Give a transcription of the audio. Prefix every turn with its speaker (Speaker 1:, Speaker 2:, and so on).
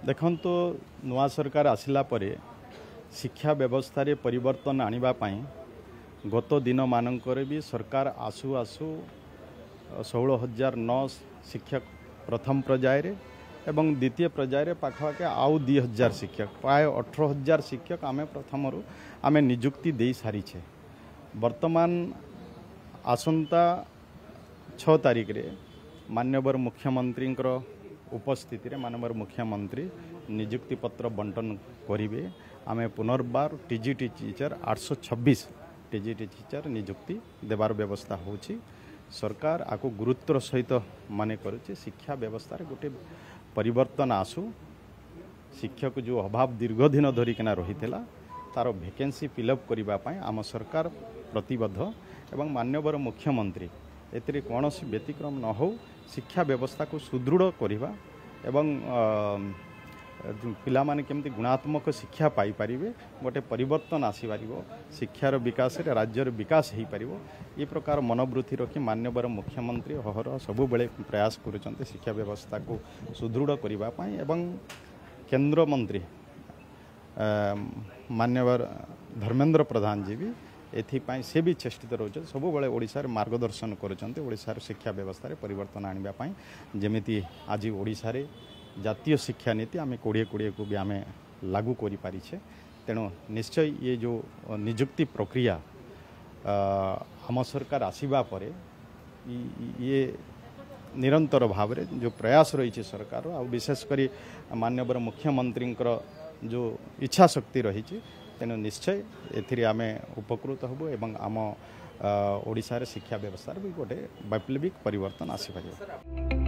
Speaker 1: देखो तो नुआ सरकार आसिला परे शिक्षा व्यवस्था रे परिवर्तन आनिबा पाई गत दिन मानकर भी सरकार आसु आसु 16,009 शिक्षक प्रथम पर्याय रे एवं द्वितीय पर्याय रे पाखापाखि आउ 2,000 शिक्षक प्राय 18,000 शिक्षक आमे प्रथम आमे नियुक्ति दे सारी छे। वर्तमान आसंता 6 तारीख रे माननीय मुख्यमंत्री उपस्थिति रे माननीय मुख्यमंत्री नियुक्ति पत्र बंटन करेंगे। आमे पुनर्बार टीजीटी टीचर 826 टीजीटी टीचर नियुक्ति देवार व्यवस्था होची। सरकार आको गुरुत्वर सहित माने करुचे। शिक्षा व्यवस्था रे गोटे परिवर्तन आसु। शिक्षक जो अभाव दीर्घ दिन धरिकिना रहितेला तार वैकेंसी फिलअप करबा पई आम सरकार प्रतिबद्ध एवं माननीय मुख्यमंत्री एतिरे कौन व्यतिक्रम न हो शिक्षा व्यवस्था को सुदृढ़ करवा एवं पिला माने केमती गुणात्मक शिक्षा पाई परिवे गोटे परिवर्तन आसीपार शिक्षार विकास रे राज्यर विकास हो पार ये प्रकार मनोवृत्ति रखी माननीय मुख्यमंत्री हर सबु बेले प्रयास करुचंते शिक्षा व्यवस्था को सुदृढ़ करने एवं केंद्र मंत्री माननीय धर्मेंद्र प्रधान जी भी एथिपाई से भी चेष्टित रोचे सबु बेले ओडिशा रे मार्गदर्शन करुचंते ओडिशा रे शिक्षा व्यवस्था रे परिवर्तन आनिबा पाई जेमिति आज ओडिशा रे जातीय शिक्षा नीति आमे 2020 को भी आमे लागू करि पारि छे। तेणु निश्चय ये जो नियुक्ति प्रक्रिया आम सरकार आसीबा परे ये निरंतर भाव रे जो प्रयास रही है सरकार आ विशेषकर माननीय मुख्यमंत्री जो इच्छा शक्ति रही तेणु निश्चय एथिरे आमे उपकृत हबो एवं आम ओडिशा रे शिक्षा व्यवस्था भी गोटे वैप्लविक परिवर्तन आसी पारिबो।